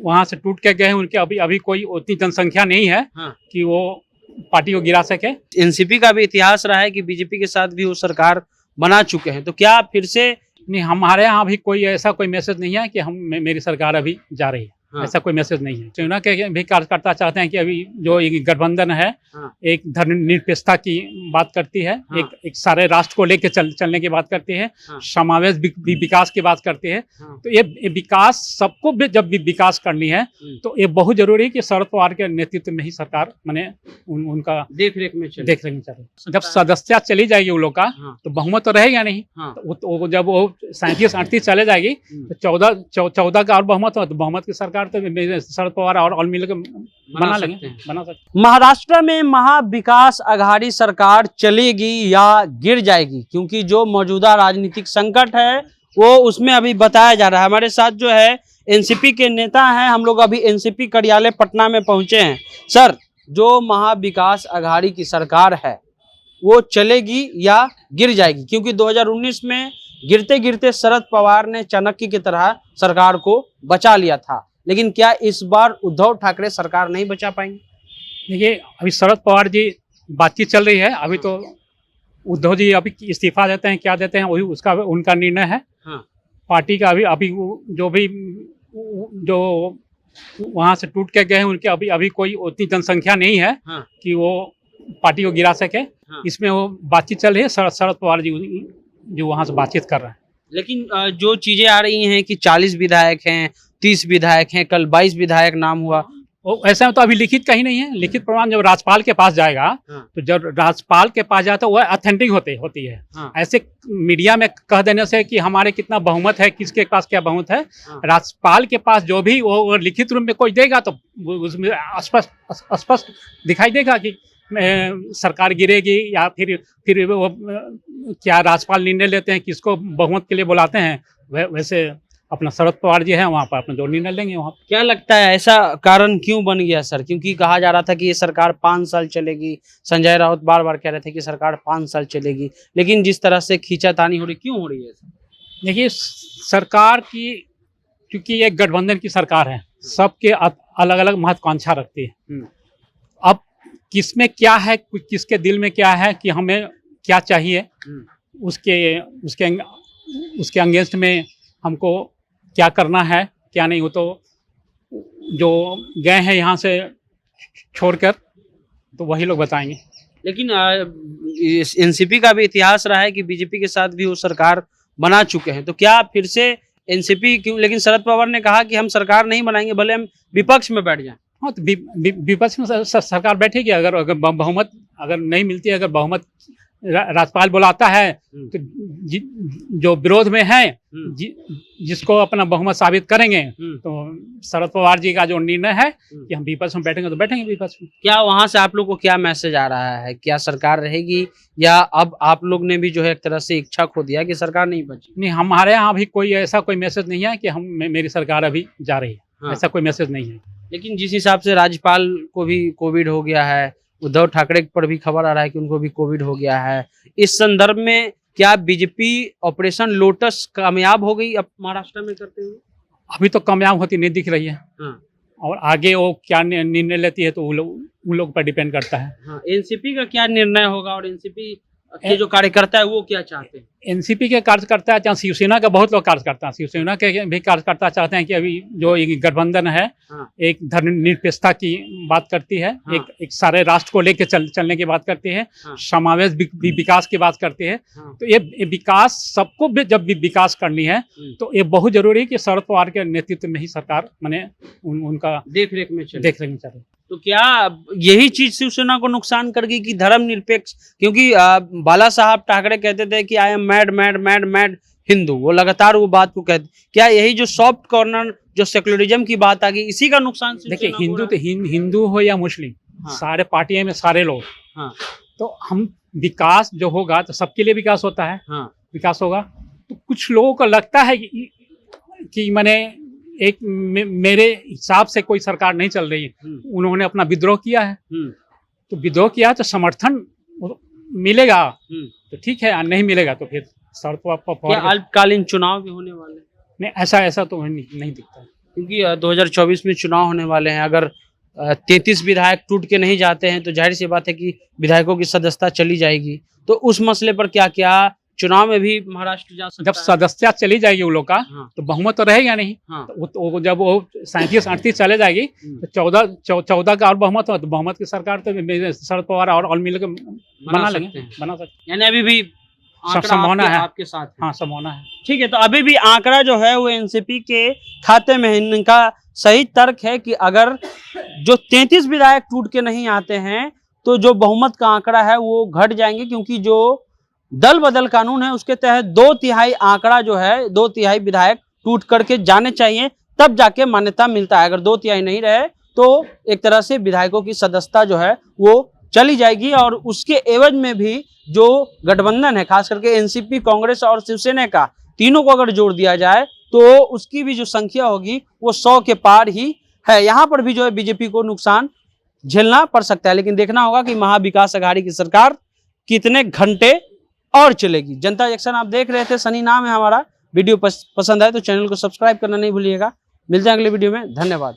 वहां से टूट के गए हैं, उनके अभी अभी कोई उतनी जनसंख्या नहीं है कि वो पार्टी को गिरा सके। एनसीपी का भी इतिहास रहा है कि बीजेपी के साथ भी वो सरकार बना चुके हैं, तो क्या फिर से नहीं, हमारे यहाँ अभी कोई ऐसा कोई मैसेज नहीं है कि मेरी सरकार अभी जा रही है। ऐसा कोई मैसेज नहीं है। चुनाव के भी कार्यकर्ता चाहते हैं कि अभी जो ये गठबंधन है एक धर्मनिरपेक्षता की बात करती है, एक सारे राष्ट्र को लेकर चलने की बात करती है, समावेश विकास की बात करती है। तो ये विकास सबको जब भी विकास करनी है तो ये बहुत जरूरी है कि शरद पवार के नेतृत्व में ही सरकार माने उनका देख रेख में चले। जब सदस्यता चली जाएगी उन लोग का तो बहुमत तो रहेगा नहीं। तो जब वो 37-38 चले जाएगी तो 14 का और बहुमत हो तो बहुमत की सरकार तो शरद पवार और मिलकर बना सकते। महाराष्ट्र में महाविकास आघाड़ी सरकार चलेगी या गिर जाएगी, क्योंकि जो मौजूदा राजनीतिक संकट है वो उसमें अभी बताया जा रहा है। हमारे साथ जो है एनसीपी के नेता हैं, हम लोग अभी एनसीपी कार्यालय पटना में पहुंचे हैं। सर, जो महाविकास आघाड़ी की सरकार है वो चलेगी या गिर जाएगी, क्योंकि 2019 में गिरते गिरते शरद पवार ने चाणक्य की तरह सरकार को बचा लिया था, लेकिन क्या इस बार उद्धव ठाकरे सरकार नहीं बचा पाएंगे? देखिए, अभी शरद पवार जी बातचीत चल रही है। अभी तो उद्धव जी अभी इस्तीफा देते हैं क्या देते हैं वही उसका उनका निर्णय है। पार्टी का अभी जो वहां से टूट के गए हैं उनके अभी कोई उतनी जनसंख्या नहीं है कि वो पार्टी को गिरा सके। इसमें वो बातचीत चल रही है। शरद पवार जी जो वहां से बातचीत कर रहे हैं। लेकिन जो चीजें आ रही हैं कि 40 विधायक हैं, 30 विधायक हैं, कल 22 विधायक नाम हुआ, ऐसा तो अभी लिखित कहीं नहीं है। लिखित प्रमाण जब राज्यपाल के पास जाएगा तो जब राज्यपाल के पास जाता है वह ऑथेंटिक होती है। ऐसे मीडिया में कह देने से कि हमारे कितना बहुमत है, किसके पास क्या बहुमत है, राज्यपाल के पास जो भी वो लिखित रूप में कोई देगा तो उसमें स्पष्ट दिखाई देगा कि सरकार गिरेगी या फिर वो क्या राज्यपाल निर्णय लेते हैं, किसको बहुमत के लिए बुलाते हैं। वैसे अपना शरद पवार जी हैं वहाँ पर अपना जो निर्णय लेंगे वहाँ। क्या लगता है ऐसा कारण क्यों बन गया सर? क्योंकि कहा जा रहा था कि ये सरकार 5 साल चलेगी, संजय राउत बार बार कह रहे थे कि सरकार 5 साल चलेगी, लेकिन जिस तरह से खींचातानी हो रही, क्यों हो रही है? देखिए, सरकार की क्योंकि ये गठबंधन की सरकार है, सबके अलग अलग महत्वाकांक्षा रखती है। अब किसमें क्या है, किसके दिल में क्या है कि हमें क्या चाहिए, उसके अगेंस्ट में हमको क्या करना है क्या नहीं। हो तो जो गए हैं यहाँ से छोड़कर तो वही लोग बताएंगे। लेकिन एनसीपी का भी इतिहास रहा है कि बीजेपी के साथ भी वो सरकार बना चुके हैं, तो क्या फिर से एनसीपी क्यों? लेकिन शरद पवार ने कहा कि हम सरकार नहीं बनाएंगे, भले हम विपक्ष में बैठ जाएं। हाँ, तो विपक्ष में सरकार बैठेगी। अगर बहुमत अगर नहीं मिलती है, अगर बहुमत राज्यपाल बुलाता है तो जो विरोध में है जिसको अपना बहुमत साबित करेंगे तो शरद पवार जी का जो निर्णय है कि हम विपक्ष में बैठेंगे तो बैठेंगे विपक्ष में। क्या वहां से आप लोग को क्या मैसेज आ रहा है? क्या सरकार रहेगी या अब आप लोग ने भी जो है एक तरह से इच्छा खो दिया कि सरकार नहीं बची? नहीं, हमारे यहाँ अभी कोई ऐसा कोई मैसेज नहीं है कि मेरी सरकार अभी जा रही है। ऐसा कोई मैसेज नहीं है। लेकिन जिस हिसाब से राज्यपाल को भी कोविड हो गया है, उद्धव ठाकरे पर भी खबर आ रहा है कि उनको भी कोविड हो गया है, इस संदर्भ में क्या बीजेपी ऑपरेशन लोटस कामयाब हो गई अब महाराष्ट्र में करते हुए? अभी तो कामयाब होती नहीं दिख रही है। और आगे वो क्या निर्णय लेती है तो उन लोग पर डिपेंड करता है। एनसीपी का क्या निर्णय होगा और एनसीपी के जो कार्यकर्ता है वो क्या चाहते हैं? एनसीपी के कार्यकर्ता चाहे शिवसेना का बहुत लोग कार्यकर्ता हैं, शिवसेना के भी कार्यकर्ता चाहते हैं कि अभी जो ये गठबंधन है एक धर्मनिरपेक्षता की बात करती है, एक सारे राष्ट्र को लेकर चलने की बात करती है, समावेश विकास की बात करती है। तो ये विकास सबको जब भी विकास करनी है तो ये बहुत जरूरी है कि शरद पवार के नेतृत्व में ही सरकार माने उनका देख रेख में चले। तो क्या यही चीज शिवसेना को नुकसान कर गई कि धर्मनिरपेक्ष? क्योंकि बाला साहब ठाकरे कहते थे कि आई एम मैड हिंदू, वो लगातार वो बात को कहते। क्या यही जो सॉफ्ट कॉर्नर जो सेक्युलरिज्म की बात आ गई, इसी का नुकसान? देखिए, हिंदू हो या मुस्लिम, सारे पार्टियों में सारे लोग, तो हम विकास जो होगा तो सबके लिए विकास होता है। विकास होगा तो कुछ लोगों को लगता है कि मैंने एक मेरे हिसाब से कोई सरकार नहीं चल रही है, उन्होंने अपना विद्रोह किया है। तो विद्रोह किया तो समर्थन मिलेगा तो ठीक है, नहीं मिलेगा तो फिर शरद पवार। अल्पकालीन चुनाव भी होने वाले? नहीं, ऐसा तो नहीं दिखता है। क्योंकि 2024 में चुनाव होने वाले हैं, अगर 33 विधायक टूट के नहीं जाते हैं तो जाहिर सी बात है कि विधायकों की सदस्यता चली जाएगी। तो उस मसले पर क्या क्या चुनाव में भी महाराष्ट्र जा सकता जब सदस्यता चली जाएगी वो लोग का, हाँ। तो बहुमत तो रहेगा नहीं। हाँ। तो वो जब वो 37-38 चले जाएगी तो 14 का और बहुमत हो, तो बहुमत की सरकार तो शरद पवार और मिलकर बना सकते लेंगे, हैं। बना सकते यानी अभी भी आंकड़ा संभावना है। आपके साथ है। हाँ, संभावना है। ठीक है, तो अभी भी आंकड़ा जो है वो एनसीपी के खाते में है। इनका सही तर्क है कि अगर जो 33 विधायक टूट के नहीं आते हैं तो जो बहुमत का आंकड़ा है वो घट जाएंगे, क्योंकि जो दल बदल कानून है उसके तहत 2/3 आंकड़ा जो है, 2/3 विधायक टूट करके जाने चाहिए, तब जाके मान्यता मिलता है। अगर 2/3 नहीं रहे तो एक तरह से विधायकों की सदस्यता जो है वो चली जाएगी। और उसके एवज में भी जो गठबंधन है, खास करके एनसीपी, कांग्रेस और शिवसेना का, तीनों को अगर जोड़ दिया जाए तो उसकी भी जो संख्या होगी वो 100 के पार ही है। यहाँ पर भी जो है बीजेपी को नुकसान झेलना पड़ सकता है, लेकिन देखना होगा कि महाविकास अघाड़ी की सरकार कितने घंटे और चलेगी। जनता जंक्शन आप देख रहे थे, सनी नाम है हमारा। वीडियो पसंद आए तो चैनल को सब्सक्राइब करना नहीं भूलिएगा। मिलते हैं अगले वीडियो में, धन्यवाद।